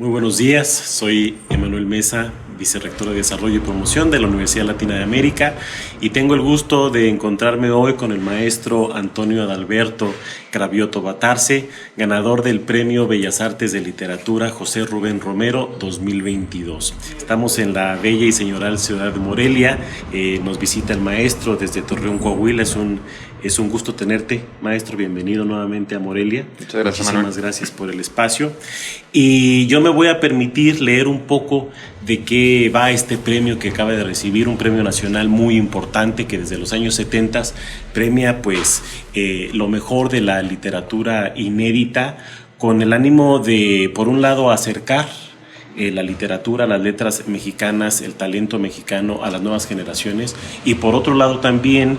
Muy buenos días, soy Emanuel Mesa, vicerrector de Desarrollo y Promoción de la Universidad Latina de América, y tengo el gusto de encontrarme hoy con el maestro Antonio Adalberto Cravioto Batarse, ganador del Premio Bellas Artes de Literatura José Rubén Romero 2022. Estamos en la bella y señorial ciudad de Morelia. Nos visita el maestro desde Torreón, Coahuila. Es un gusto tenerte, maestro. Bienvenido nuevamente a Morelia. Muchas gracias, Muchísimas Manuel. gracias por el espacio. Y yo me voy a permitir leer un poco de qué va este premio que acaba de recibir, un premio nacional muy importante que desde los años 70 premia lo mejor de la literatura inédita, con el ánimo de, por un lado, acercar la literatura, las letras mexicanas, el talento mexicano a las nuevas generaciones, y por otro lado también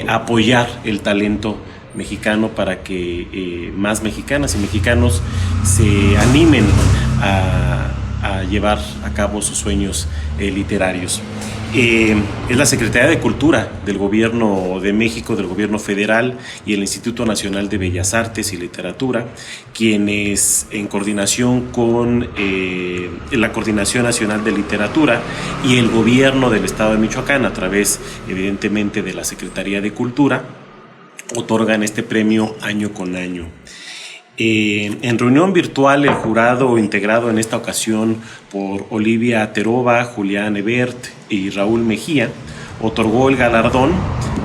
apoyar el talento mexicano para que más mexicanas y mexicanos se animen a llevar a cabo sus sueños literarios. Es la Secretaría de Cultura del Gobierno de México, del Gobierno Federal, y el Instituto Nacional de Bellas Artes y Literatura, quienes, en coordinación con la Coordinación Nacional de Literatura y el Gobierno del Estado de Michoacán, a través, evidentemente, de la Secretaría de Cultura, otorgan este premio año con año. En reunión virtual, el jurado, integrado en esta ocasión por Olivia Terova, Julián Ebert y Raúl Mejía, otorgó el galardón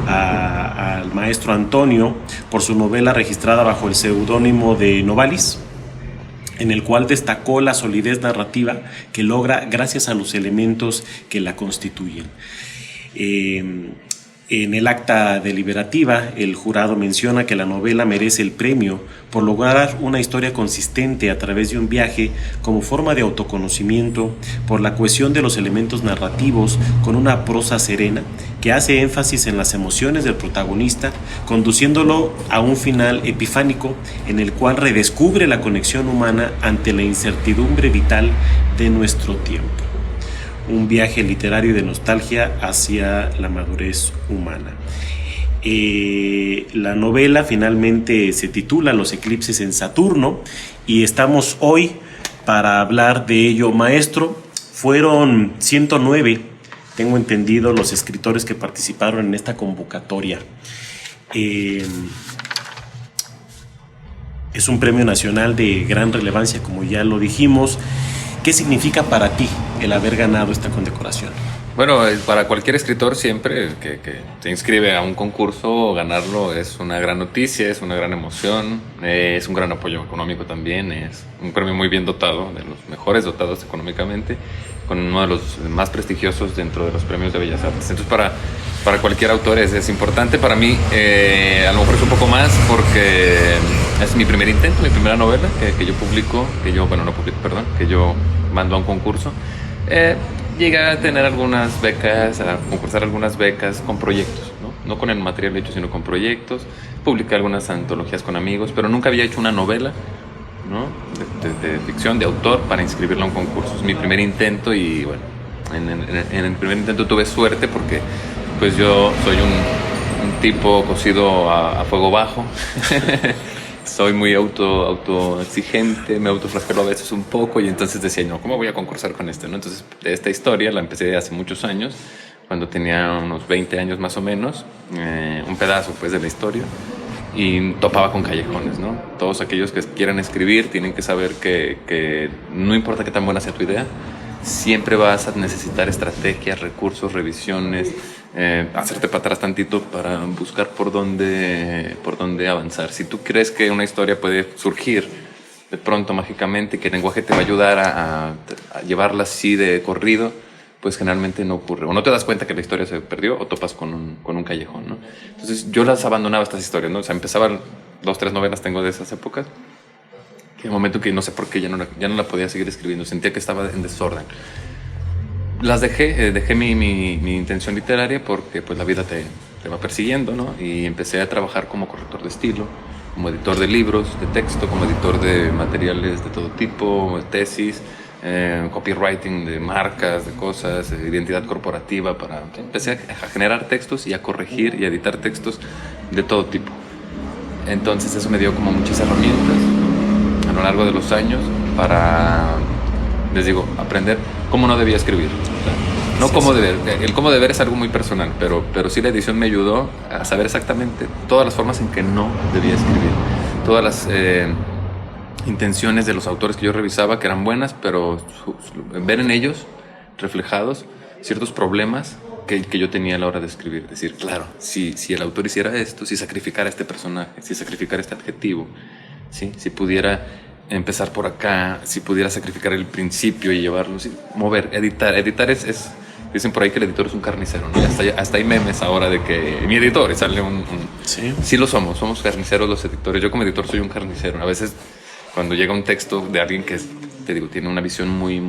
al maestro Antonio por su novela registrada bajo el seudónimo de Novalis, en el cual destacó la solidez narrativa que logra gracias a los elementos que la constituyen. En el acta deliberativa, el jurado menciona que la novela merece el premio por lograr una historia consistente a través de un viaje como forma de autoconocimiento, por la cohesión de los elementos narrativos con una prosa serena que hace énfasis en las emociones del protagonista, conduciéndolo a un final epifánico en el cual redescubre la conexión humana ante la incertidumbre vital de nuestro tiempo. Un viaje literario de nostalgia hacia la madurez humana. La novela finalmente se titula Los eclipses en Saturno, y estamos hoy para hablar de ello. Maestro, fueron 109, tengo entendido, los escritores que participaron en esta convocatoria. Es un premio nacional de gran relevancia, como ya lo dijimos. ¿Qué significa para ti el haber ganado esta condecoración? Bueno, para cualquier escritor siempre que se inscribe a un concurso, ganarlo es una gran noticia, es una gran emoción, es un gran apoyo económico también, es un premio muy bien dotado, de los mejores dotados económicamente, con uno de los más prestigiosos dentro de los premios de Bellas Artes. Entonces para cualquier autor es importante. Para mí a lo mejor es un poco más porque es mi primer intento, mi primera novela que yo publico, que yo mando a un concurso. Llegué a tener algunas becas, a concursar algunas becas con proyectos, no con el material hecho, sino con proyectos. Publiqué algunas antologías con amigos, pero nunca había hecho una novela, ¿no? de ficción, de autor, para inscribirla a un concurso. Es mi primer intento y bueno, en el primer intento tuve suerte porque pues yo soy un tipo cocido a fuego bajo. Soy muy autoexigente, me autoflagelo a veces un poco, y entonces decía, no, ¿cómo voy a concursar con esto? ¿No? Entonces, esta historia la empecé hace muchos años, cuando tenía unos 20 años más o menos, un pedazo pues de la historia, y topaba con callejones, ¿no? Todos aquellos que quieran escribir tienen que saber que no importa qué tan buena sea tu idea, siempre vas a necesitar estrategias, recursos, revisiones, hacerte para atrás tantito para buscar por dónde avanzar. Si tú crees que una historia puede surgir de pronto mágicamente, que el lenguaje te va a ayudar a llevarla así de corrido, pues generalmente no ocurre. O no te das cuenta que la historia se perdió, o topas con un callejón, ¿no? Entonces yo las abandonaba, estas historias, ¿no? O sea, empezaban 2, 3 novelas, tengo de esas épocas, que en un momento que no sé por qué ya no la podía seguir escribiendo, sentía que estaba en desorden. Las dejé mi intención literaria porque pues la vida te va persiguiendo, ¿no? Y empecé a trabajar como corrector de estilo, como editor de libros, de texto, como editor de materiales de todo tipo, tesis, copywriting de marcas, de cosas, identidad corporativa. Empecé a generar textos y a corregir y a editar textos de todo tipo. Entonces eso me dio como muchas herramientas a lo largo de los años para les digo, aprender cómo no debía escribir. No Sí, cómo sí. deber. El cómo deber es algo muy personal, pero sí la edición me ayudó a saber exactamente todas las formas en que no debía escribir. Todas las intenciones de los autores que yo revisaba que eran buenas, pero ver en ellos reflejados ciertos problemas que yo tenía a la hora de escribir. Decir, claro, si el autor hiciera esto, si sacrificara este personaje, si sacrificara este adjetivo, ¿sí? Si pudiera empezar por acá, si pudiera sacrificar el principio y llevarlo, ¿sí? Mover, editar. Editar es dicen por ahí que el editor es un carnicero, ¿no? Hasta hay memes ahora de que mi editor, y sale Sí. Sí lo somos carniceros los editores. Yo como editor soy un carnicero. A veces cuando llega un texto de alguien que, te digo, tiene una visión muy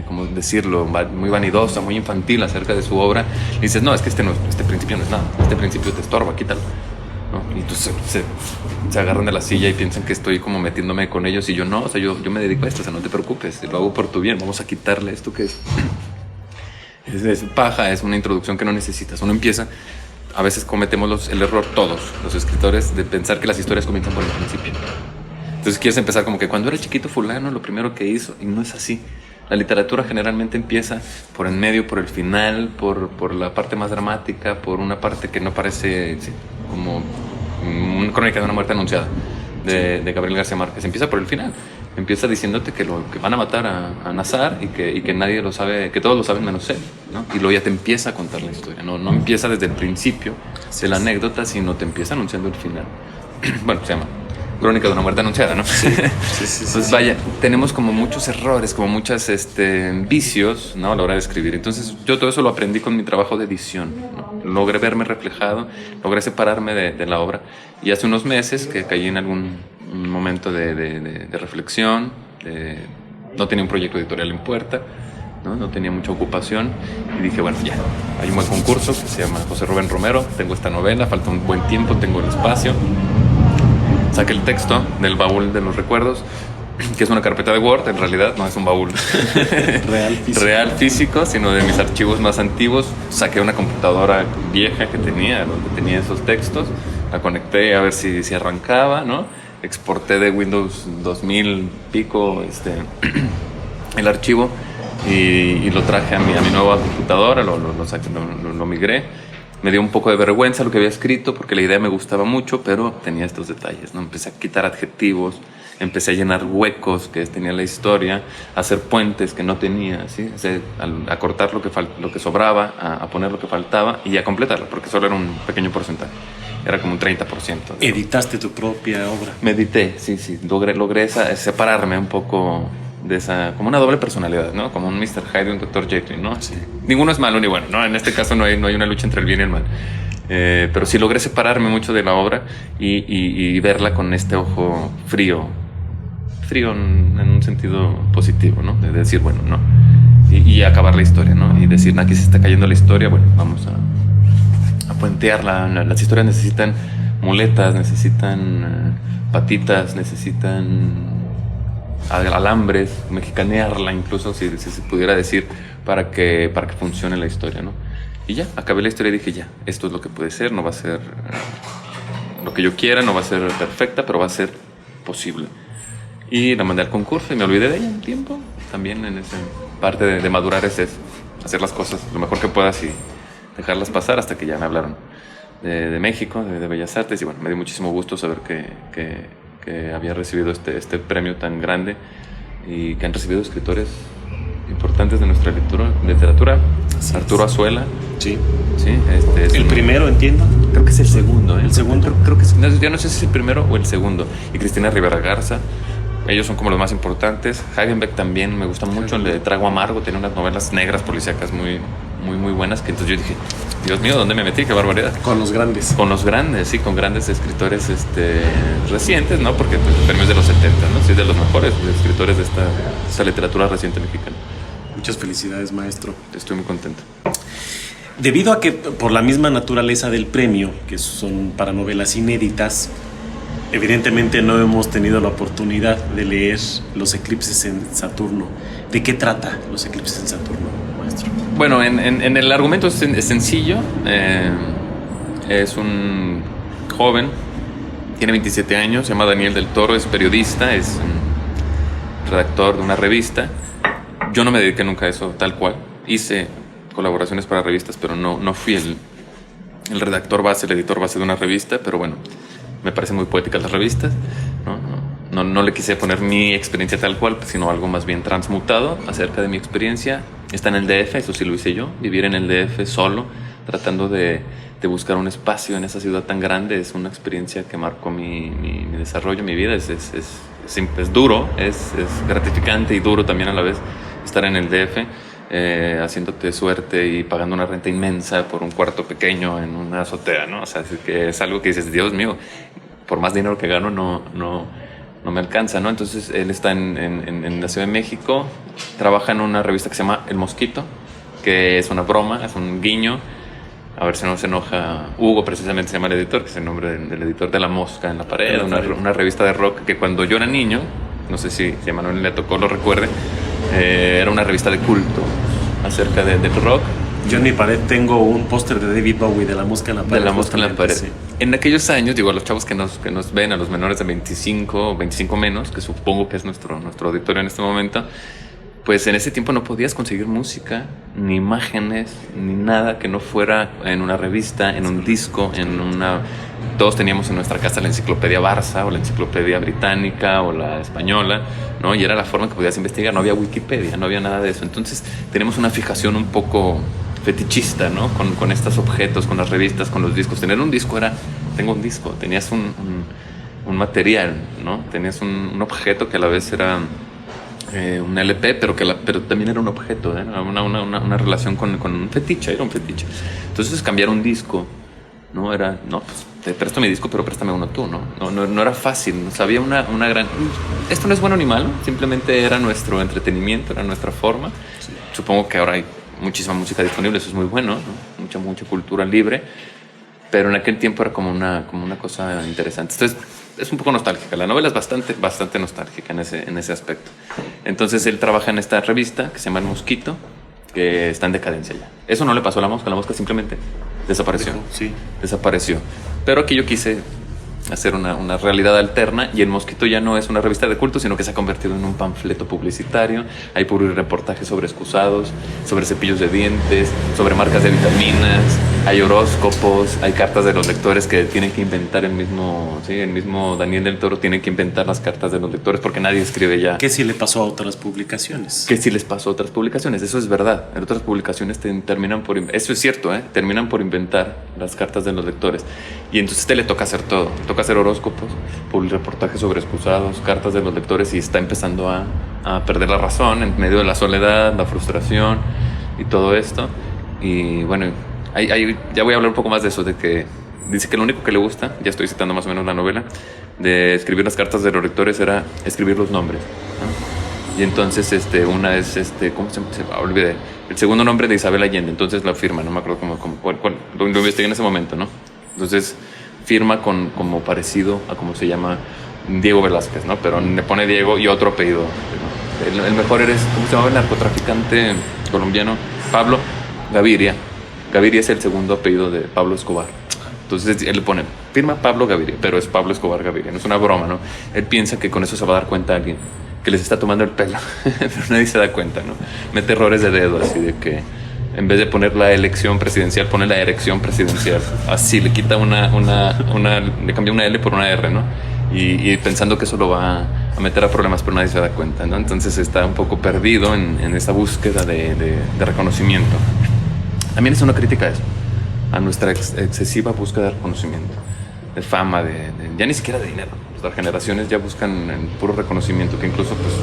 ¿cómo decirlo? Muy vanidosa, muy infantil acerca de su obra, y dices, no, es que este principio no es nada, este principio te estorba, quítalo, ¿no? Y entonces se agarran de la silla y piensan que estoy como metiéndome con ellos, y yo no, o sea, yo me dedico a esto, o sea, no te preocupes, lo hago por tu bien, vamos a quitarle esto que es paja, es una introducción que no necesitas. Uno empieza, a veces cometemos el error todos, los escritores, de pensar que las historias comienzan por el principio. Entonces quieres empezar como que cuando era chiquito fulano, lo primero que hizo, y no es así. La literatura generalmente empieza por en medio, por el final, por la parte más dramática, por una parte que no parece, sí, como una crónica de una muerte anunciada de Gabriel García Márquez. Empieza por el final. Empieza diciéndote que van a matar a Nazar y que nadie lo sabe, que todos lo saben menos él, ¿no? Y luego ya te empieza a contar la historia. No empieza desde el principio de la anécdota, sino te empieza anunciando el final. Bueno, se llama Crónica de una muerte anunciada, ¿no? Sí. Pues vaya, tenemos como muchos errores, como muchos vicios, ¿no? A la hora de escribir. Entonces yo todo eso lo aprendí con mi trabajo de edición, ¿no? Logré verme reflejado, logré separarme de la obra. Y hace unos meses que caí en algún momento de reflexión, no tenía un proyecto editorial en puerta, no tenía mucha ocupación, y dije, bueno, ya, hay un buen concurso que se llama José Rubén Romero, tengo esta novela, falta un buen tiempo, tengo el espacio. Saqué el texto del baúl de los recuerdos, que es una carpeta de Word, en realidad no es un baúl real físico, sino de mis archivos más antiguos. Saqué una computadora vieja que tenía, donde tenía esos textos, la conecté a ver si arrancaba, ¿no? Exporté de Windows 2000 pico el archivo y lo traje a mi nueva computadora, lo migré. Me dio un poco de vergüenza lo que había escrito porque la idea me gustaba mucho, pero tenía estos detalles, ¿no? Empecé a quitar adjetivos, empecé a llenar huecos que tenía la historia, a hacer puentes que no tenía, ¿sí? O sea, a cortar lo que sobraba, a poner lo que faltaba y a completarlo, porque solo era un pequeño porcentaje. Era como un 30%. ¿Editaste tu propia obra? Medité, sí. Logré separarme un poco de esa, como una doble personalidad, ¿no? Como un Mr. Hyde y un Dr. Jekyll, ¿no? Sí. Ninguno es malo ni bueno, ¿no? En este caso no hay una lucha entre el bien y el mal. Pero sí logré separarme mucho de la obra y verla con este ojo frío en un sentido positivo, ¿no? De decir, bueno, no. Y acabar la historia, ¿no? Y decir, aquí se está cayendo la historia, bueno, vamos a puentearla. Las historias necesitan muletas, necesitan patitas, necesitan alambres, mexicanearla incluso, si se pudiera decir, para que funcione la historia, ¿no? Y ya, acabé la historia y dije, ya, esto es lo que puede ser, no va a ser lo que yo quiera, no va a ser perfecta, pero va a ser posible. Y la mandé al concurso y me olvidé de ella un tiempo. También en esa parte de madurar es hacer las cosas lo mejor que puedas y dejarlas pasar hasta que ya me hablaron de México, de Bellas Artes, y bueno, me dio muchísimo gusto saber que había recibido este premio tan grande y que han recibido escritores importantes de nuestra literatura. Sí. Arturo Azuela. Sí. Sí, es ¿El primero, entiendo? Creo que es el segundo. ¿El segundo? Creo que yo no sé si es el primero o el segundo. Y Cristina Rivera Garza. Ellos son como los más importantes. Hagenbeck también me gusta mucho. El de Trago Amargo tiene unas novelas negras policíacas muy buenas, que entonces yo dije, Dios mío, ¿dónde me metí? ¡Qué barbaridad! Con los grandes. Con los grandes, sí, con grandes escritores recientes, ¿no? Porque pues, el premio es de los 70, ¿no? Sí, de los mejores escritores de esta literatura reciente mexicana. Muchas felicidades, maestro. Estoy muy contento. Debido a que por la misma naturaleza del premio, que son para novelas inéditas, evidentemente no hemos tenido la oportunidad de leer Los eclipses en Saturno. ¿De qué trata Los eclipses en Saturno, maestro? Bueno, en el argumento es sencillo. Es un joven, tiene 27 años, se llama Daniel del Toro, es periodista, redactor de una revista. Yo no me dediqué nunca a eso tal cual. Hice colaboraciones para revistas, pero no fui el redactor base, el editor base de una revista. Pero bueno, me parecen muy poéticas las revistas. No le quise poner mi experiencia tal cual, sino algo más bien transmutado acerca de mi experiencia. Está en el DF, eso sí lo hice yo. Vivir en el DF solo, tratando de buscar un espacio en esa ciudad tan grande, es una experiencia que marcó mi desarrollo, mi vida. Es duro, es gratificante y duro también a la vez estar en el DF, haciéndote suerte y pagando una renta inmensa por un cuarto pequeño en una azotea, ¿no? O sea, es que es algo que dices, Dios mío, por más dinero que gano no me alcanza, ¿no? Entonces él está en la Ciudad de México, trabaja en una revista que se llama El Mosquito, que es una broma, es un guiño. A ver si no se enoja. Hugo, precisamente, se llama el editor, que es el nombre del editor de La Mosca en la Pared, una revista de rock que cuando yo era niño, no sé si a Manuel le tocó, lo recuerde, era una revista de culto acerca del rock. Yo en mi pared tengo un póster de David Bowie, de La Mosca en la Pared. De La Mosca en la Pared. Sí. En aquellos años, digo, a los chavos que nos ven, a los menores de 25 menos, que supongo que es nuestro auditorio en este momento, pues en ese tiempo no podías conseguir música, ni imágenes, ni nada que no fuera en una revista, en un disco, Todos teníamos en nuestra casa la enciclopedia Barça, o la enciclopedia británica, o la española, ¿no? Y era la forma que podías investigar. No había Wikipedia, no había nada de eso. Entonces tenemos una fijación un poco fetichista, ¿no? Con estos objetos, con las revistas, con los discos. Tener un disco tengo un disco, tenías un material, ¿no? Tenías un objeto que a la vez era un LP, pero también era un objeto, ¿eh? Una relación con un fetiche, era un fetiche. Entonces cambiar un disco, no era, pues te presto mi disco, pero préstame uno tú, no era fácil, ¿no? O sea, había una gran... Esto no es bueno ni malo, simplemente era nuestro entretenimiento, era nuestra forma. Sí. Supongo que ahora hay muchísima música disponible, eso es muy bueno, ¿no? Mucha cultura libre, pero en aquel tiempo era como una cosa interesante. Entonces es un poco nostálgica, la novela es bastante nostálgica en ese aspecto. Entonces él trabaja en esta revista que se llama El Mosquito, que está en decadencia ya. Eso no le pasó a La Mosca simplemente desapareció. Sí. Desapareció. Pero aquí yo quise hacer una realidad alterna, y El Mosquito ya no es una revista de culto, sino que se ha convertido en un panfleto publicitario. Hay reportajes sobre excusados, sobre cepillos de dientes, sobre marcas de vitaminas, hay horóscopos, hay cartas de los lectores que tienen que inventar el mismo Daniel del Toro tiene que inventar las cartas de los lectores porque nadie escribe ya. ¿Qué si le pasó a otras publicaciones? ¿Qué si les pasó a otras publicaciones? Eso es verdad. En otras publicaciones terminan por... Eso es cierto, ¿eh? Terminan por inventar las cartas de los lectores. Y entonces a usted le toca hacer todo. Toca hacer horóscopos, reportajes sobre excusados, cartas de los lectores, y está empezando a perder la razón en medio de la soledad, la frustración y todo esto. Y bueno, ya voy a hablar un poco más de eso, de que dice que lo único que le gusta, ya estoy citando más o menos la novela, de escribir las cartas de los lectores era escribir los nombres, ¿no? Y entonces una es, ¿cómo se olvidé? El segundo nombre de Isabel Allende, entonces la firma, no me acuerdo cuál lo investigué en ese momento, ¿no? Entonces firma como parecido a como se llama Diego Velázquez, ¿no? Pero le pone Diego y otro apellido, ¿no? El mejor ¿cómo se llamaba el narcotraficante colombiano? Pablo Gaviria. Gaviria es el segundo apellido de Pablo Escobar. Entonces él le pone, firma Pablo Gaviria, pero es Pablo Escobar Gaviria. No es una broma, ¿no? Él piensa que con eso se va a dar cuenta alguien, que les está tomando el pelo, pero nadie se da cuenta, ¿no? Mete errores de dedo, así de que en vez de poner la elección presidencial, pone la erección presidencial. Así, le quita le cambia una L por una R, ¿no? Y pensando que eso lo va a meter a problemas, pero nadie se da cuenta, ¿no? Entonces está un poco perdido en esa búsqueda de reconocimiento. También es una crítica a eso, a nuestra excesiva búsqueda de reconocimiento, de fama, ya ni siquiera de dinero. Las generaciones ya buscan el puro reconocimiento, que incluso pues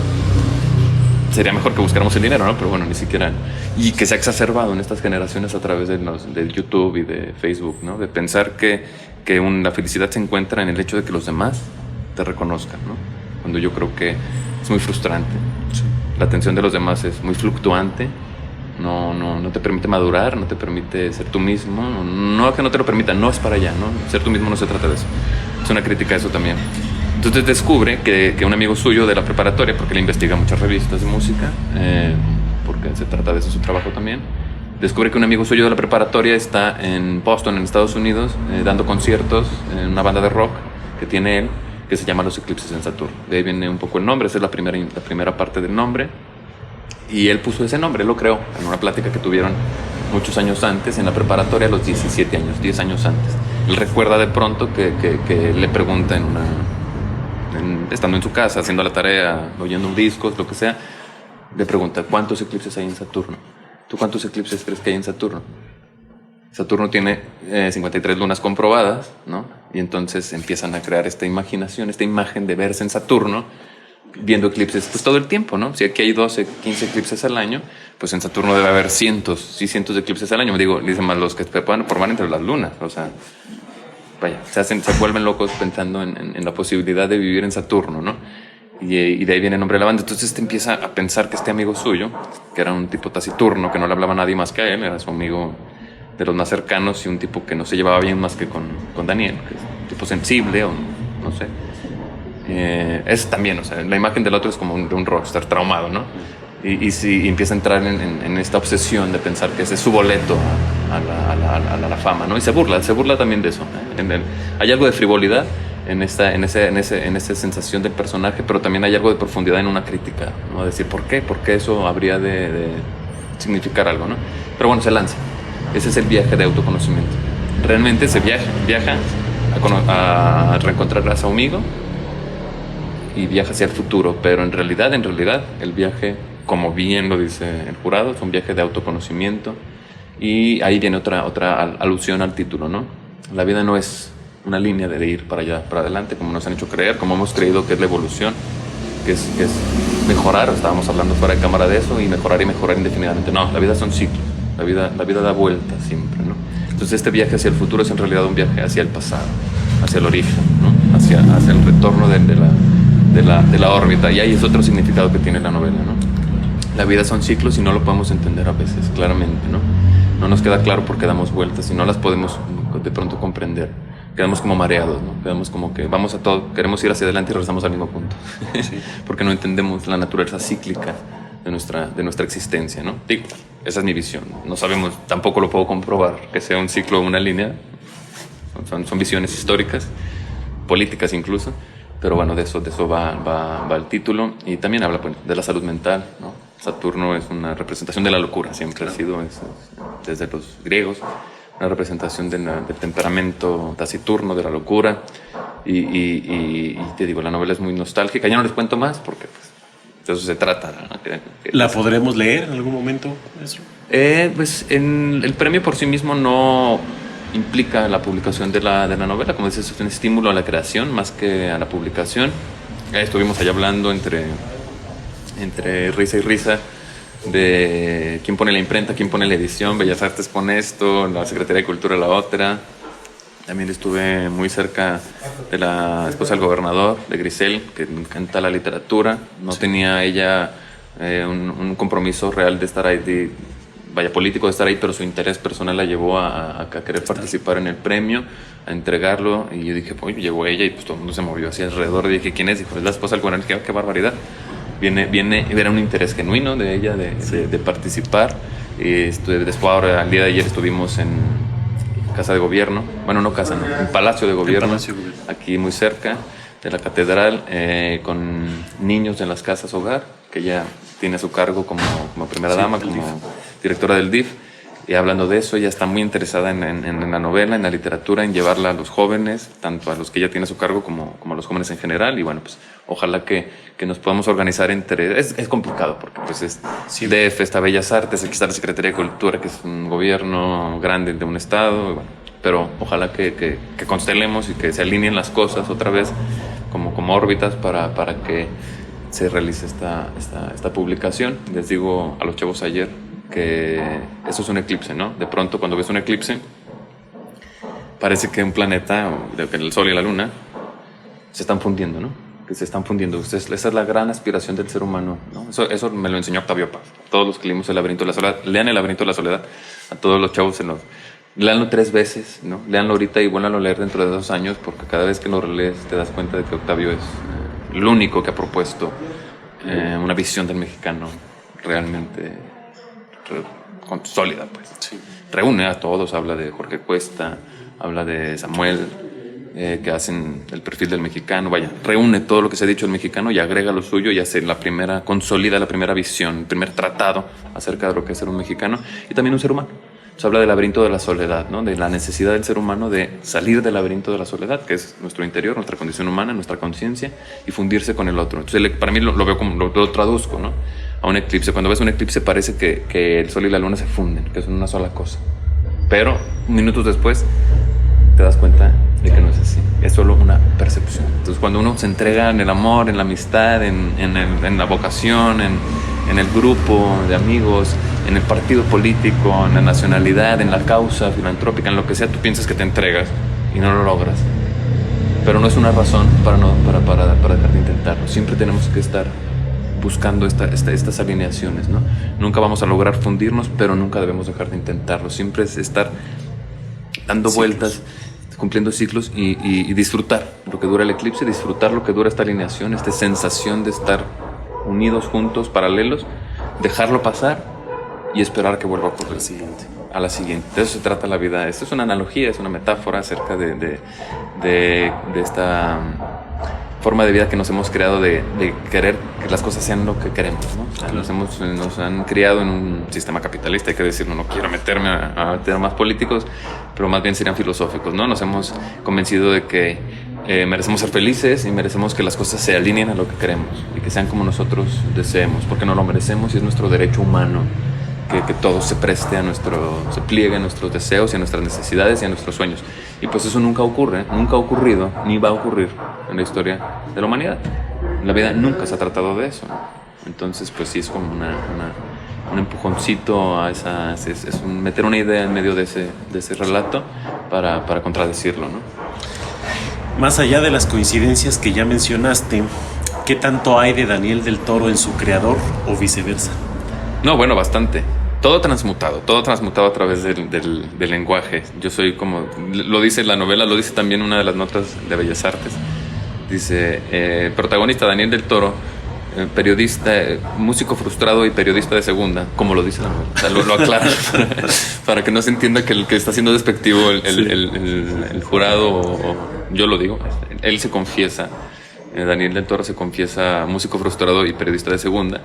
sería mejor que buscáramos el dinero, ¿no? Pero bueno, ni siquiera. Y que se ha exacerbado en estas generaciones a través de YouTube y de Facebook, ¿no? De pensar que la felicidad se encuentra en el hecho de que los demás te reconozcan, ¿no? Cuando yo creo que es muy frustrante. Sí. La atención de los demás es muy fluctuante. No te permite madurar, no te permite ser tú mismo. No que no te lo permita, no es para allá, ¿no? Ser tú mismo no se trata de eso. Es una crítica a eso también. Entonces descubre que un amigo suyo de la preparatoria, porque le investiga muchas revistas de música, porque se trata de eso su trabajo también, descubre que un amigo suyo de la preparatoria está en Boston, en Estados Unidos, dando conciertos en una banda de rock que tiene él, que se llama Los eclipses en Saturno. De ahí viene un poco el nombre, esa es la primera parte del nombre. Y él puso ese nombre, él lo creó en una plática que tuvieron muchos años antes, en la preparatoria, a los 17 años, 10 años antes. Él recuerda de pronto que le pregunta estando en su casa, haciendo la tarea, oyendo un disco, lo que sea, le pregunta, ¿cuántos eclipses hay en Saturno? ¿Tú cuántos eclipses crees que hay en Saturno? Saturno tiene 53 lunas comprobadas, ¿no? Y entonces empiezan a crear esta imaginación, esta imagen de verse en Saturno, viendo eclipses pues todo el tiempo, ¿no? Si aquí hay 12, 15 eclipses al año, pues en Saturno debe haber cientos y cientos de eclipses al año. Me digo, dicen más los que se puedan formar entre las lunas, o sea, vaya, se vuelven locos pensando en la posibilidad de vivir en Saturno, ¿no? Y de ahí viene el nombre de la banda. Entonces empieza a pensar que este amigo suyo, que era un tipo taciturno, que no le hablaba a nadie más que a él, era su amigo de los más cercanos y un tipo que no se llevaba bien más que con Daniel, que es un tipo sensible o no sé. Es también, o sea, la imagen del otro es como de un rockstar traumado, ¿no? Y empieza a entrar en esta obsesión de pensar que ese es su boleto a la fama, ¿no? Y se burla también de eso. Hay algo de frivolidad en esa sensación del personaje, pero también hay algo de profundidad en una crítica, ¿no? Decir, ¿por qué? ¿Por qué eso habría de significar algo, ¿no? Pero bueno, se lanza. Ese es el viaje de autoconocimiento. Realmente se viaja a reencontrar a su amigo y viaja hacia el futuro, pero en realidad el viaje, como bien lo dice el jurado, es un viaje de autoconocimiento. Y ahí viene otra alusión al título, ¿no? La vida no es una línea de ir para allá, para adelante, como nos han hecho creer, como hemos creído que es la evolución, que es mejorar. Estábamos hablando fuera de cámara de eso, y mejorar indefinidamente. No, la vida son ciclos, la vida da vueltas siempre, ¿no? Entonces este viaje hacia el futuro es en realidad un viaje hacia el pasado, hacia el origen, ¿no? Hacia el retorno de la órbita. Y ahí es otro significado que tiene la novela, ¿no? La vida son ciclos y no lo podemos entender a veces, claramente, ¿no? No nos queda claro porque damos vueltas y no las podemos de pronto comprender. Quedamos como mareados, ¿no? Quedamos como que vamos a todo, queremos ir hacia adelante y regresamos al mismo punto. Sí. Porque no entendemos la naturaleza cíclica de nuestra existencia, ¿no? Digo, esa es mi visión. No sabemos, tampoco lo puedo comprobar que sea un ciclo o una línea. Son visiones históricas, políticas incluso. Pero bueno, de eso va el título. Y también habla pues, de la salud mental, ¿no? Saturno es una representación de la locura, siempre ha sido desde los griegos, una representación del temperamento taciturno, de la locura. Y te digo, la novela es muy nostálgica. Ya no les cuento más porque pues, de eso se trata, ¿no? ¿La podremos leer en algún momento? Eso. Pues el premio por sí mismo no implica la publicación de la novela. Como dices, es un estímulo a la creación más que a la publicación. Estuvimos allá hablando entre risa y risa de quién pone la imprenta, quién pone la edición. Bellas Artes pone esto, la Secretaría de Cultura la otra. También estuve muy cerca de la esposa del gobernador, de Grisel, que encanta la literatura. No tenía ella un compromiso real de estar ahí, político de estar ahí, pero su interés personal la llevó a querer participar en el premio, a entregarlo. Y yo dije, pues llegó ella y pues todo el mundo se movió hacia alrededor. Y dije, ¿quién es? Dijo, es la esposa del gobernador. Dije, qué barbaridad. Era un interés genuino de ella de participar. Después, ahora, al día de ayer estuvimos en Casa de Gobierno, bueno, no casa, no, en Palacio de Gobierno, aquí muy cerca de la catedral, con niños en las casas hogar, que ella tiene a su cargo como primera dama, como directora del DIF. Y hablando de eso, ella está muy interesada en la novela, en la literatura, en llevarla a los jóvenes, tanto a los que ella tiene a su cargo como a los jóvenes en general. Y bueno, pues ojalá que nos podamos organizar entre... Es complicado porque pues es DF, está Bellas Artes, aquí está la Secretaría de Cultura, que es un gobierno grande de un estado. Y bueno, pero ojalá que constelemos y que se alineen las cosas otra vez como órbitas para que se realice esta publicación. Les digo a los chavos ayer que eso es un eclipse, ¿no? De pronto cuando ves un eclipse parece que un planeta, que el Sol y la Luna se están fundiendo, ¿no? Que se están fundiendo. Esa es la gran aspiración del ser humano, ¿no? Eso me lo enseñó Octavio Paz. Todos los que leímos El laberinto de la soledad, lean El laberinto de la soledad. A todos los chavos leanlo 3 veces, ¿no? Leanlo ahorita y vuélvanlo a leer dentro de 2 años, porque cada vez que lo relees te das cuenta de que Octavio es el único que ha propuesto una visión del mexicano realmente sólida, pues. Sí. Reúne a todos, habla de Jorge Cuesta, habla de Samuel, que hacen el perfil del mexicano, vaya, reúne todo lo que se ha dicho del mexicano y agrega lo suyo y hace consolida la primera visión, el primer tratado acerca de lo que es ser un mexicano y también un ser humano. Se habla del laberinto de la soledad, ¿no? De la necesidad del ser humano de salir del laberinto de la soledad, que es nuestro interior, nuestra condición humana, nuestra conciencia, y fundirse con el otro. Entonces, para mí lo veo como, lo traduzco, ¿no? A un eclipse. Cuando ves un eclipse parece que el sol y la luna se funden, que son una sola cosa. Pero minutos después te das cuenta de que no es así. Es solo una percepción. Entonces, cuando uno se entrega en el amor, en la amistad, en la vocación, en el grupo de amigos, en el partido político, en la nacionalidad, en la causa filantrópica, en lo que sea, tú piensas que te entregas y no lo logras. Pero no es una razón para dejar de intentarlo. Siempre tenemos que estar buscando estas alineaciones, ¿no? Nunca vamos a lograr fundirnos, pero nunca debemos dejar de intentarlo. Siempre es estar dando vueltas, cumpliendo ciclos y disfrutar lo que dura el eclipse, disfrutar lo que dura esta alineación, esta sensación de estar unidos, juntos, paralelos, dejarlo pasar y esperar que vuelva a ocurrir a la siguiente. De eso se trata la vida. Esto es una analogía, es una metáfora acerca de esta forma de vida que nos hemos creado de querer que las cosas sean lo que queremos, ¿no? O sea, nos han criado en un sistema capitalista, hay que decirlo, no quiero meterme a temas políticos, pero más bien serían filosóficos, ¿no? Nos hemos convencido de que merecemos ser felices y merecemos que las cosas se alineen a lo que queremos y que sean como nosotros deseemos, porque no lo merecemos y es nuestro derecho humano que todo se preste se pliegue a nuestros deseos y a nuestras necesidades y a nuestros sueños. Y pues eso nunca ocurre, nunca ha ocurrido, ni va a ocurrir en la historia de la humanidad. La vida nunca se ha tratado de eso. Entonces, pues sí, es como un empujoncito a meter una idea en medio de ese relato para contradecirlo, ¿no? Más allá de las coincidencias que ya mencionaste, ¿qué tanto hay de Daniel del Toro en su creador o viceversa? No, bueno, bastante. Todo transmutado a través del lenguaje. Yo soy como, lo dice la novela, lo dice también una de las notas de Bellas Artes. Dice, protagonista Daniel del Toro, periodista, músico frustrado y periodista de segunda, como lo dice la novela. O sea, lo aclara para que no se entienda que el que está siendo despectivo el jurado, o yo lo digo, él se confiesa, Daniel del Toro se confiesa músico frustrado y periodista de segunda.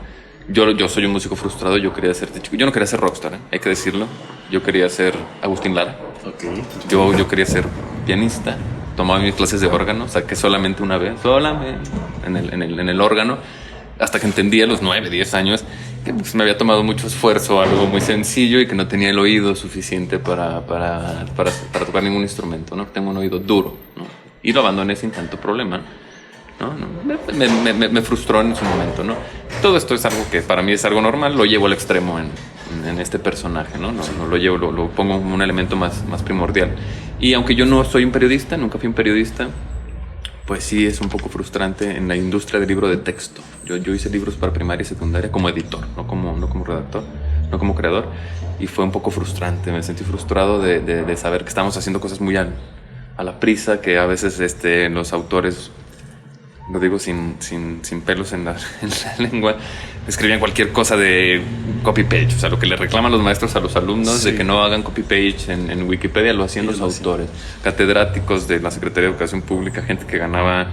Yo soy un músico frustrado, yo no quería ser rockstar, hay que decirlo. Yo quería ser Agustín Lara. Okay. Yo quería ser pianista, tomaba mis clases de órgano, saqué solamente una vez, en el órgano, hasta que entendí a los 9, 10 años que pues, me había tomado mucho esfuerzo, algo muy sencillo y que no tenía el oído suficiente para tocar ningún instrumento, ¿no? Tengo un oído duro, ¿no? Y lo abandoné sin tanto problema, ¿no? Me frustró en su momento, ¿no? Todo esto es algo que para mí es algo normal, lo llevo al extremo en este personaje, ¿no? No lo llevo, lo pongo como un elemento más primordial. Y aunque yo no soy un periodista, nunca fui un periodista, pues sí es un poco frustrante en la industria del libro de texto. Yo hice libros para primaria y secundaria como editor, no como redactor, no como creador, y fue un poco frustrante. Me sentí frustrado de saber que estamos haciendo cosas muy a la prisa, que a veces los autores, lo digo sin pelos en la lengua, escribían cualquier cosa de copy-page. O sea, lo que le reclaman los maestros a los alumnos, sí, de que no hagan copy-page en Wikipedia, lo hacían los autores. Catedráticos de la Secretaría de Educación Pública, gente que ganaba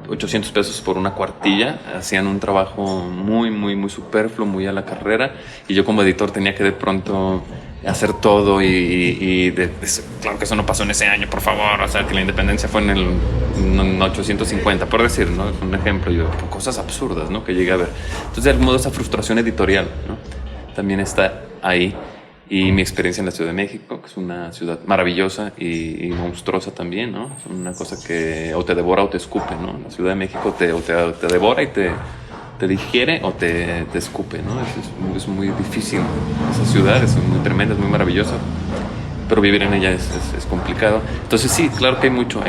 800 pesos por una cuartilla, hacían un trabajo muy, muy, muy superfluo, muy a la carrera, y yo como editor tenía que de pronto hacer todo claro que eso no pasó en ese año, por favor, o sea, que la independencia fue en el 850, por decir, ¿no? Es un ejemplo, cosas absurdas, ¿no? Que llegué a ver. Entonces, de algún modo, esa frustración editorial, ¿no? También está ahí. Y mi experiencia en la Ciudad de México, que es una ciudad maravillosa y monstruosa también, ¿no? Es una cosa que o te devora o te escupe, ¿no? La Ciudad de México te devora y te digiere o te escupe, ¿no? Es muy difícil. Esa ciudad es muy tremenda, es muy maravillosa, pero vivir en ella es complicado. Entonces sí, claro que hay mucho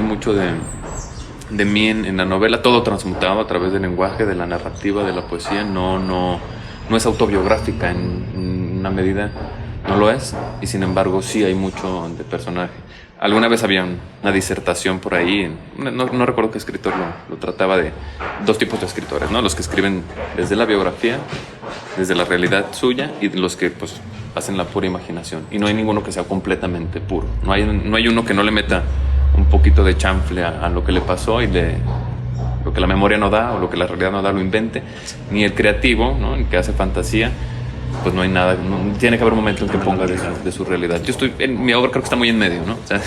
de mí en la novela, todo transmutado a través del lenguaje, de la narrativa, de la poesía. No es autobiográfica en una medida, no lo es, y sin embargo sí hay mucho de personaje. Alguna vez había una disertación por ahí, no recuerdo qué escritor lo trataba, de dos tipos de escritores, ¿no? Los que escriben desde la biografía, desde la realidad suya, y los que pues hacen la pura imaginación. Y no hay ninguno que sea completamente puro. No hay uno que no le meta un poquito de chanfle a lo que le pasó y lo que la memoria no da o lo que la realidad no da lo invente. Ni el creativo, ¿no? El que hace fantasía, pues no hay nada, tiene que haber un momento en que ponga de su realidad. Yo estoy, en mi obra creo que está muy en medio, ¿no? O sea,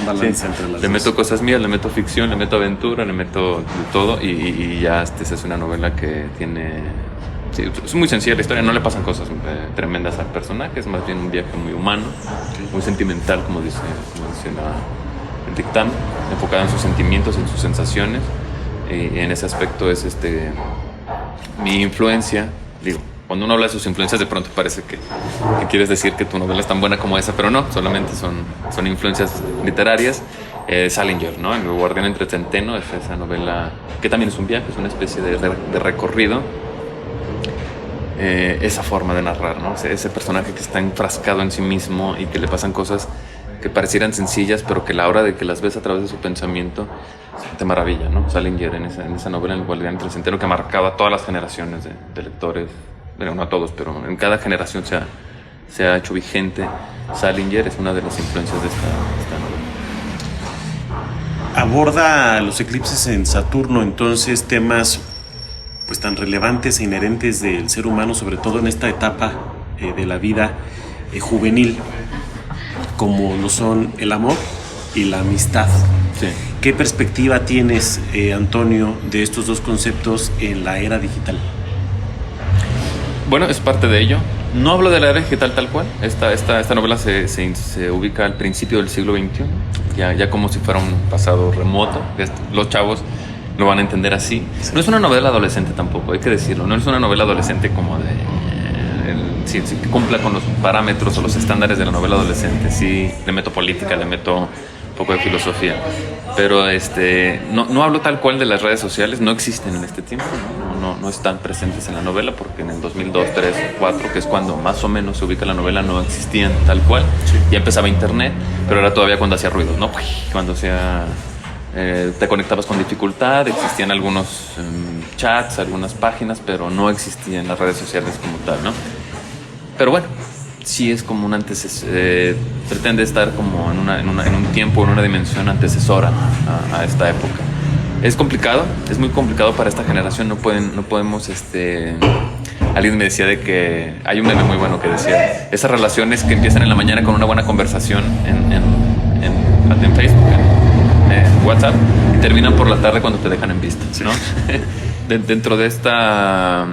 balance entre las le dos. meto cosas mías, le meto ficción, le meto aventura, le meto de todo y ya se hace una novela que tiene... Sí, es muy sencilla la historia, no le pasan cosas tremendas al personaje, es más bien un viaje muy humano, muy sentimental, como dice el dictamen, enfocado en sus sentimientos, en sus sensaciones, y en ese aspecto es mi influencia. Digo, cuando uno habla de sus influencias, de pronto parece que quieres decir que tu novela es tan buena como esa, pero no, solamente son influencias literarias. Salinger, ¿no? El guardián entre centeno es esa novela que también es un viaje, es una especie de recorrido. Esa forma de narrar, ¿no? Ese personaje que está enfrascado en sí mismo y que le pasan cosas que parecieran sencillas, pero que a la hora de que las ves a través de su pensamiento te maravilla, ¿no? Salinger en esa novela, El guardián entre centeno, que ha marcado a todas las generaciones de lectores, bueno, no a todos, pero en cada generación se ha hecho vigente. Salinger es una de las influencias de esta novela. Aborda los eclipses en Saturno, entonces temas pues tan relevantes e inherentes del ser humano, sobre todo en esta etapa de la vida juvenil, como lo son el amor y la amistad. Sí. ¿Qué perspectiva tienes, Antonio, de estos dos conceptos en la era digital? Bueno, es parte de ello. No hablo de la era digital tal cual. Esta novela se ubica al principio del siglo XXI, ya como si fuera un pasado remoto. Los chavos lo van a entender así. No es una novela adolescente tampoco, hay que decirlo. No es una novela adolescente como sí, que cumpla con los parámetros o los estándares de la novela adolescente. Sí, le meto política, le meto un poco de filosofía. Pero no hablo tal cual de las redes sociales, no existen en este tiempo, no están presentes en la novela, porque en el 2002, 2003, 2004, que es cuando más o menos se ubica la novela, no existían tal cual. Sí. Ya empezaba internet, pero era todavía cuando hacía ruidos, ¿no? Cuando te conectabas con dificultad, existían algunos chats, algunas páginas, pero no existían las redes sociales como tal, ¿no? Pero bueno, sí es como un pretende estar como en un tiempo, en una dimensión antecesora a esta época. Es complicado, es muy complicado para esta generación, no podemos, alguien me decía de que hay un meme muy bueno que decía, esas relaciones que empiezan en la mañana con una buena conversación en Facebook, en WhatsApp, y terminan por la tarde cuando te dejan en vista, ¿no? Dentro de esta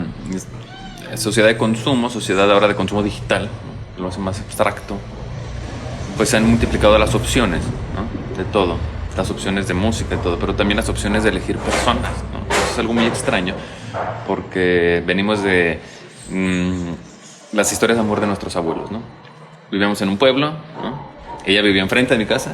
sociedad de consumo, sociedad ahora de consumo digital, lo hace más abstracto, pues se han multiplicado las opciones, ¿no? De todo, las opciones de música y todo, pero también las opciones de elegir personas, ¿no? Eso es algo muy extraño, porque venimos de las historias de amor de nuestros abuelos, ¿no? Vivíamos en un pueblo, ¿no? Ella vivía enfrente de mi casa.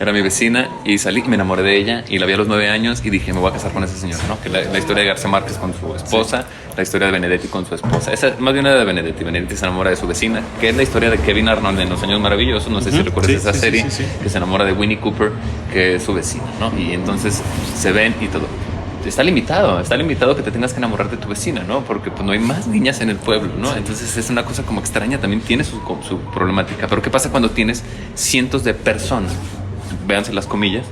Era mi vecina y salí y me enamoré de ella y la vi a los 9 años y dije, me voy a casar con esa señora, ¿no? Que la historia de García Márquez con su esposa, sí. La historia de Benedetti con su esposa. Esa más bien era de Benedetti. Benedetti se enamora de su vecina, que es la historia de Kevin Arnold en Los Años Maravillosos. No sé si recuerdas esa serie, que se enamora de Winnie Cooper, que es su vecina, ¿no? Y entonces se ven y todo. Está limitado que te tengas que enamorar de tu vecina, ¿no? Porque pues no hay más niñas en el pueblo, ¿no? Entonces es una cosa como extraña, también tiene su problemática. Pero ¿qué pasa cuando tienes cientos de personas? Véanse las comillas,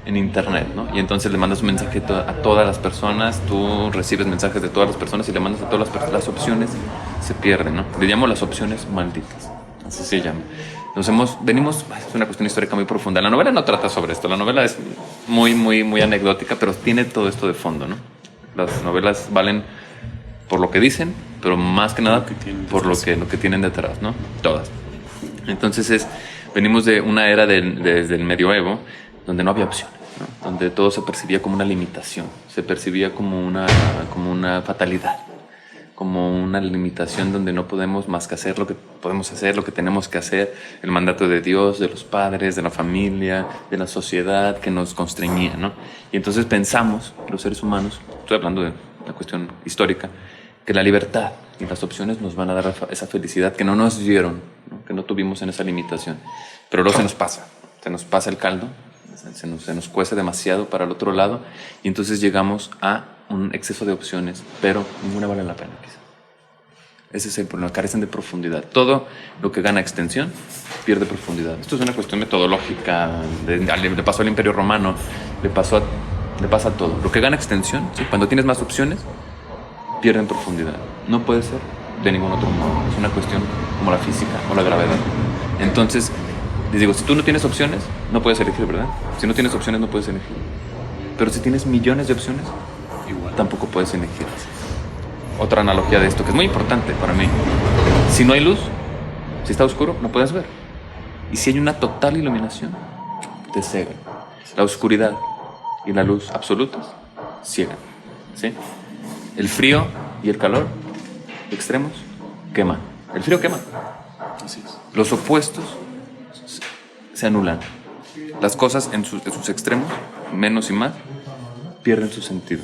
en internet, ¿no? Y entonces le mandas un mensaje a todas las personas, tú recibes mensajes de todas las personas y le mandas a todas las personas, las opciones se pierden, ¿no? Le llamo las opciones malditas, así se llama. Es una cuestión histórica muy profunda. La novela no trata sobre esto, la novela es muy anecdótica, pero tiene todo esto de fondo, ¿no? Las novelas valen por lo que dicen, pero más que nada por lo que tienen detrás, ¿no? Todas. Entonces venimos de una era desde el medioevo donde no había opciones, ¿no? Donde todo se percibía como una limitación, se percibía como una fatalidad, como una limitación donde no podemos más que hacer lo que podemos hacer, lo que tenemos que hacer, el mandato de Dios, de los padres, de la familia, de la sociedad que nos constreñía, ¿no? Y entonces pensamos, los seres humanos, estoy hablando de una cuestión histórica, que la libertad y las opciones nos van a dar esa felicidad que no nos dieron, ¿no? Que no tuvimos en esa limitación. Pero luego se nos pasa el caldo, se nos cuece demasiado para el otro lado y entonces llegamos a un exceso de opciones, pero ninguna vale la pena quizá. Ese es el problema, carecen de profundidad. Todo lo que gana extensión pierde profundidad. Esto es una cuestión metodológica, le pasó al Imperio Romano, le pasa a todo. Lo que gana extensión, ¿sí? Cuando tienes más opciones, pierden profundidad. No puede ser de ningún otro modo. Es una cuestión como la física o la gravedad. Entonces, les digo, si tú no tienes opciones, no puedes elegir, ¿verdad? Si no tienes opciones, no puedes elegir. Pero si tienes millones de opciones, igual tampoco puedes elegir. Otra analogía de esto, que es muy importante para mí. Si no hay luz, si está oscuro, no puedes ver. Y si hay una total iluminación, te ciegan. La oscuridad y la luz absolutas ciegan, ¿sí? El frío y el calor extremos queman. El frío quema. Así es. Los opuestos se anulan. Las cosas en sus extremos, menos y más, pierden su sentido.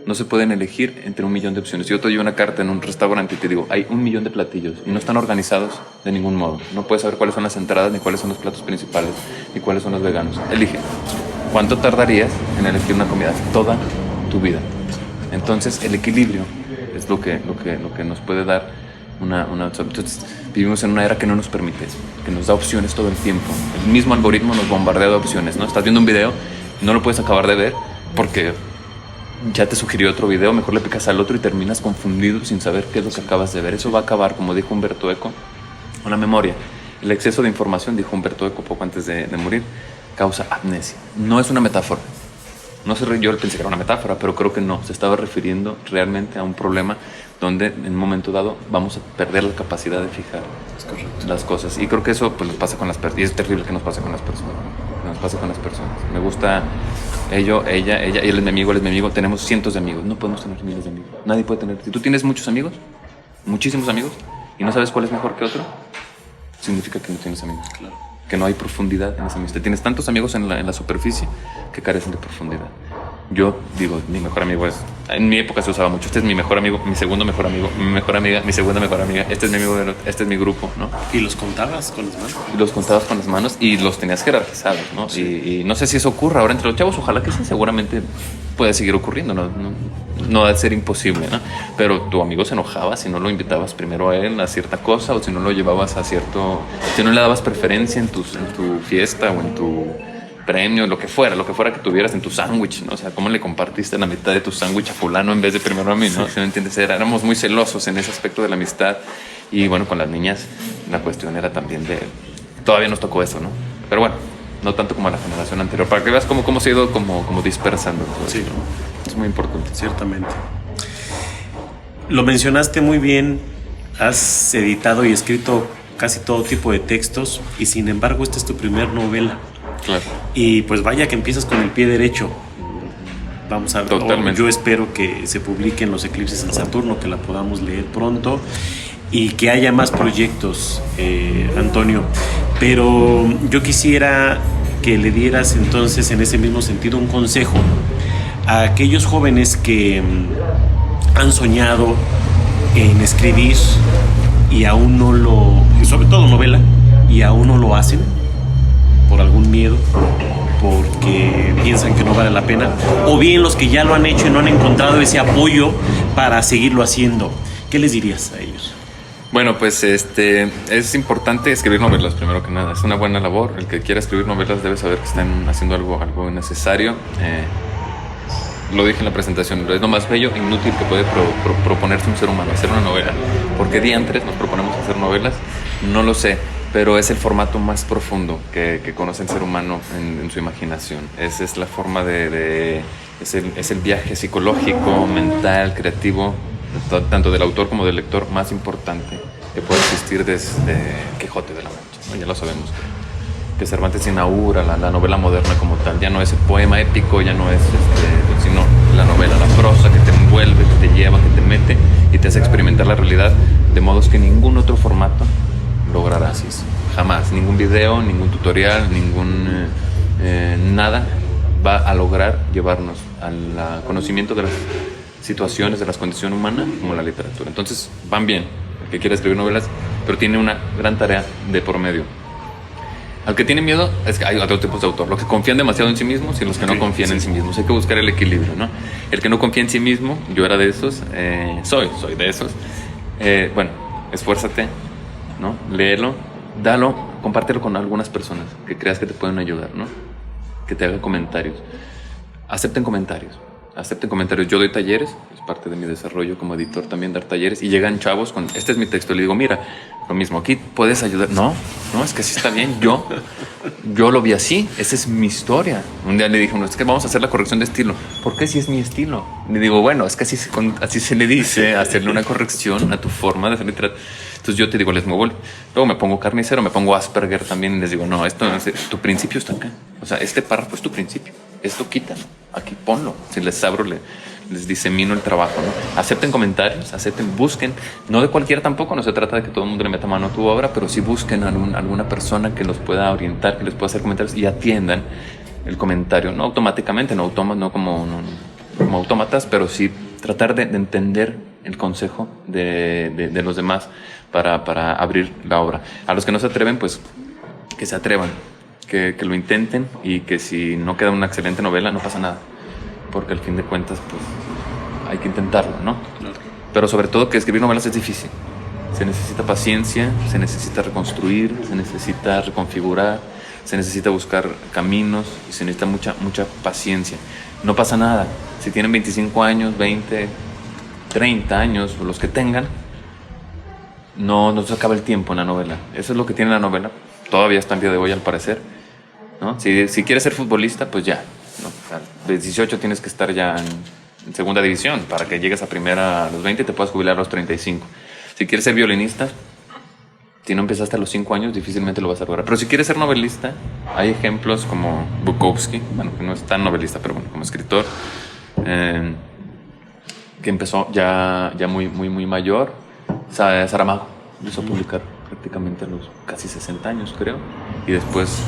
No se pueden elegir entre 1.000.000 de opciones. Yo te doy una carta en un restaurante y te digo, hay 1.000.000 de platillos y no están organizados de ningún modo. No puedes saber cuáles son las entradas, ni cuáles son los platos principales, ni cuáles son los veganos. Elige. ¿Cuánto tardarías en elegir una comida? Toda tu vida. Entonces, el equilibrio es lo que nos puede dar una. Entonces, vivimos en una era que no nos permite eso, que nos da opciones todo el tiempo. El mismo algoritmo nos bombardea de opciones, ¿no? Estás viendo un video, no lo puedes acabar de ver porque ya te sugirió otro video, mejor le picas al otro y terminas confundido sin saber qué es lo que acabas de ver. Eso va a acabar, como dijo Humberto Eco, con la memoria. El exceso de información, dijo Humberto Eco poco antes de morir, causa amnesia. No es una metáfora. No sé, yo pensé que era una metáfora, pero creo que no. Se estaba refiriendo realmente a un problema donde en un momento dado vamos a perder la capacidad de fijar las cosas. Y creo que eso pues nos pasa con las personas. Y es terrible que nos pase con las personas. Que nos pase con las personas. Me gusta ella, él es mi amigo. Tenemos cientos de amigos. No podemos tener miles de amigos. Nadie puede tener. Si tú tienes muchos amigos, muchísimos amigos, y no sabes cuál es mejor que otro, significa que no tienes amigos. Claro. Que no hay profundidad en esa amistad. Tienes tantos amigos en la superficie que carecen de profundidad. Yo digo, mi mejor amigo es... En mi época se usaba mucho. Este es mi mejor amigo, mi segundo mejor amigo, mi mejor amiga, mi segunda mejor amiga. Este es mi amigo, este es mi grupo, ¿no? ¿Y los contabas con las manos? Y los contabas con las manos y los tenías jerarquizados, ¿no? Sí. Y no sé si eso ocurra ahora entre los chavos. Ojalá que sí, seguramente puede seguir ocurriendo. No debe ser imposible, ¿no? Pero tu amigo se enojaba si no lo invitabas primero a él a cierta cosa, o si no lo llevabas a cierto... Si no le dabas preferencia en tu fiesta o en tu premio, lo que fuera que tuvieras en tu sándwich, ¿no? O sea, ¿cómo le compartiste la mitad de tu sándwich a fulano en vez de primero a mí, ¿no? Si no entiendes, éramos muy celosos en ese aspecto de la amistad. Y bueno, con las niñas la cuestión era también de... Todavía nos tocó eso, ¿no? Pero bueno, no tanto como a la generación anterior. Para que veas cómo se ha ido como dispersando todo sí. esto, ¿no? Es muy importante. Ciertamente. Lo mencionaste muy bien. Has editado y escrito casi todo tipo de textos y sin embargo esta es tu primer novela. Claro. Y pues vaya que empiezas con el pie derecho. Vamos a ver. Totalmente. Yo espero que se publiquen Los eclipses en Saturno, que la podamos leer pronto y que haya más proyectos, Antonio. Pero yo quisiera que le dieras entonces en ese mismo sentido un consejo a aquellos jóvenes que han soñado en escribir y aún no lo, sobre todo novela, y aún no lo hacen por algún miedo, porque piensan que no vale la pena, o bien los que ya lo han hecho y no han encontrado ese apoyo para seguirlo haciendo. ¿Qué les dirías a ellos? Bueno, pues es importante escribir novelas, primero que nada. Es una buena labor. El que quiera escribir novelas debe saber que están haciendo algo necesario. Lo dije en la presentación, es lo más bello e inútil que puede proponerse un ser humano, hacer una novela. ¿Por qué diantres nos proponemos hacer novelas? No lo sé, pero es el formato más profundo que conoce el ser humano en su imaginación. Es la forma es el viaje psicológico, mental, creativo, tanto del autor como del lector, más importante que puede existir desde Quijote de la Mancha, ¿no? Ya lo sabemos que Cervantes inaugura la novela moderna como tal. Ya no es el poema épico, ya no es sino la novela, la prosa que te envuelve, que te lleva, que te mete y te hace experimentar la realidad de modos que ningún otro formato logrará. Jamás, ningún video, ningún tutorial, nada va a lograr llevarnos al conocimiento de las situaciones, de las condiciones humanas como la literatura. Entonces van bien el que quiera escribir novelas, pero tiene una gran tarea de por medio. Al que tiene miedo, es que hay otros tipos de autor, los que confían demasiado en sí mismos y los que no confían en sí mismos. Hay que buscar el equilibrio, ¿no? El que no confía en sí mismo, yo era de esos, soy de esos, Bueno, esfuérzate, ¿no? Léelo, dalo, compártelo con algunas personas que creas que te pueden ayudar, ¿no? Que te hagan comentarios. Acepten comentarios. Yo doy talleres, es parte de mi desarrollo como editor también dar talleres, y llegan chavos con, este es mi texto, y le digo, mira, lo mismo, aquí puedes ayudar. No, es que así está bien, yo lo vi así, esa es mi historia. Un día le dije, no, es que vamos a hacer la corrección de estilo. ¿Por qué si es mi estilo? Le digo, bueno, es que así se le dice, hacerle una corrección a tu forma de hacer literatura. Entonces yo te digo, les muevo, luego me pongo carnicero, me pongo Asperger también, y les digo, no, esto no es, tu principio está acá. O sea, este párrafo es tu principio, esto quítalo, aquí ponlo. Si les abro, les disemino el trabajo, ¿no? Acepten comentarios, busquen, no de cualquiera tampoco, no se trata de que todo el mundo le meta mano a tu obra, pero sí busquen alguna persona que los pueda orientar, que les pueda hacer comentarios y atiendan el comentario, no automáticamente, no como autómatas, pero sí tratar de entender el consejo de los demás para abrir la obra. A los que no se atreven, pues que se atrevan, que lo intenten, y que si no queda una excelente novela, no pasa nada, porque al fin de cuentas, pues hay que intentarlo, ¿no? Claro. Pero sobre todo que escribir novelas es difícil. Se necesita paciencia, se necesita reconstruir, se necesita reconfigurar, se necesita buscar caminos y se necesita mucha paciencia. No pasa nada. Si tienen 25 años, 20, 30 años, o los que tengan, no se acaba el tiempo en la novela. Eso es lo que tiene la novela. Todavía está el día de hoy, al parecer, ¿no? Si quieres ser futbolista, pues ya, ¿no? De 18 tienes que estar ya en segunda división para que llegues a primera a los 20 y te puedas jubilar a los 35. Si quieres ser violinista, si no empezaste a los 5 años, difícilmente lo vas a lograr. Pero si quieres ser novelista, hay ejemplos como Bukowski, bueno, que no es tan novelista, pero bueno, como escritor, que empezó ya muy mayor. Saramago empezó a publicar prácticamente a los casi 60 años, creo, y después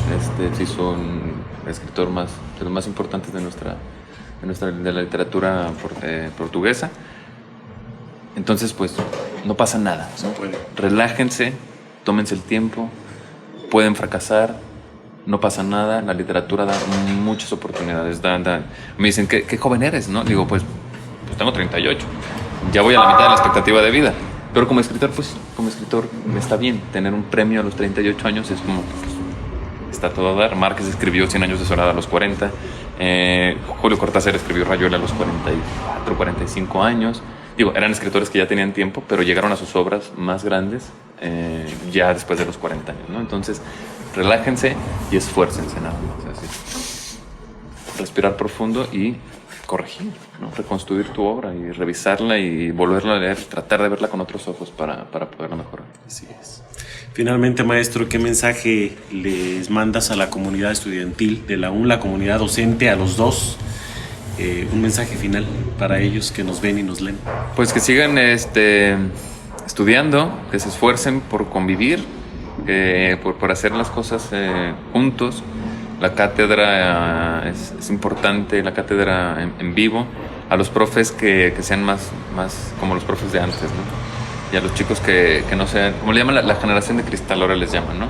se hizo un escritor de los más importantes de la literatura portuguesa. Entonces, pues, no pasa nada, ¿no? Relájense, tómense el tiempo, pueden fracasar, no pasa nada. La literatura da muchas oportunidades. Me dicen, ¿qué joven eres? ¿No? Digo, pues tengo 38, ya voy a la mitad de la expectativa de vida. Pero como escritor está bien. Tener un premio a los 38 años es como, pues, está todo a dar. Márquez escribió 100 años de soledad a los 40. Julio Cortázar escribió Rayuela a los 44, 45 años. Digo, eran escritores que ya tenían tiempo, pero llegaron a sus obras más grandes ya después de los 40 años, ¿no? Entonces, relájense y esfuércense nada más. Así. Respirar profundo y corregir, ¿no? Reconstruir tu obra y revisarla y volverla a leer, tratar de verla con otros ojos para poderla mejorar. Así es. Finalmente, maestro, ¿qué mensaje les mandas a la comunidad estudiantil de la UNLA, comunidad docente, a los dos? Un mensaje final para ellos que nos ven y nos leen. Pues que sigan estudiando, que se esfuercen por convivir, por hacer las cosas juntos. La cátedra es importante, la cátedra en vivo. A los profes que sean más como los profes de antes, ¿no? Y a los chicos que no sean, como le llaman la generación de cristal, ahora les llaman, ¿no?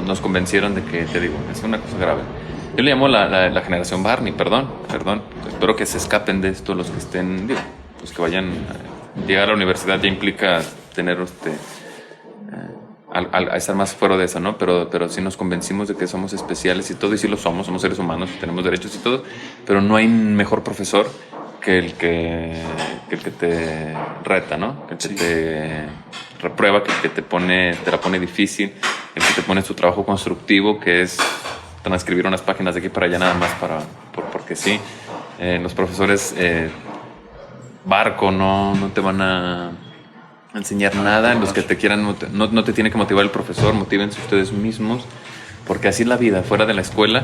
Nos convencieron de que, te digo, es una cosa grave. Yo le llamo la generación Barney, perdón. Espero que se escapen de esto los que estén, digo, los que vayan a llegar a la universidad ya implica tener a estar más fuera de eso, ¿no? Pero sí nos convencimos de que somos especiales y todo, y sí lo somos seres humanos, tenemos derechos y todo, pero no hay mejor profesor que el que te reta, ¿no? El que te reprueba, que el que te la pone difícil, el que te pone su trabajo constructivo, que es transcribir unas páginas de aquí para allá nada más porque sí. Los profesores barco no te van a enseñar nada. Los que te quieran, no te tiene que motivar el profesor, motívense ustedes mismos, porque así es la vida. Fuera de la escuela,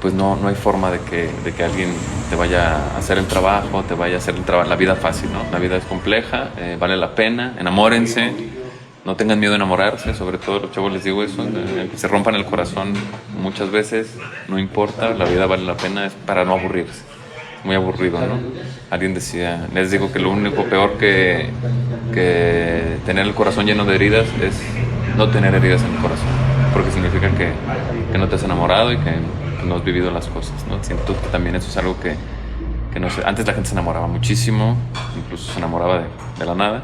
pues no hay forma de que alguien te vaya a hacer el trabajo, te vaya a hacer la vida fácil, ¿no? La vida es compleja, vale la pena, enamórense, no tengan miedo a enamorarse, sobre todo los chavos les digo eso, que se rompan el corazón muchas veces, no importa, la vida vale la pena, es para no aburrirse. Muy aburrido, ¿no? Alguien decía, les digo que lo único peor que tener el corazón lleno de heridas es no tener heridas en el corazón, porque significa que no te has enamorado y que no has vivido las cosas, ¿no? Siento que también eso es algo que no sé, antes la gente se enamoraba muchísimo, incluso se enamoraba de la nada.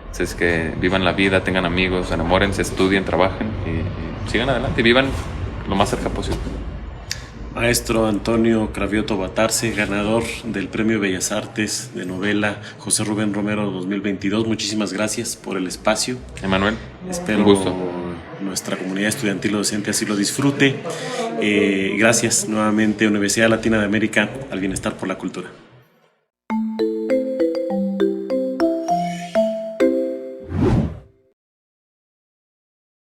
Entonces, que vivan la vida, tengan amigos, enamórense, estudien, trabajen y sigan adelante y vivan lo más cerca posible. Maestro Antonio Cravioto Batarse, ganador del Premio Bellas Artes de Novela José Rubén Romero 2022. Muchísimas gracias por el espacio. Emanuel, Espero un gusto. nuestra comunidad estudiantil o docente así lo disfrute. Gracias nuevamente, Universidad Latina de América, al Bienestar por la Cultura.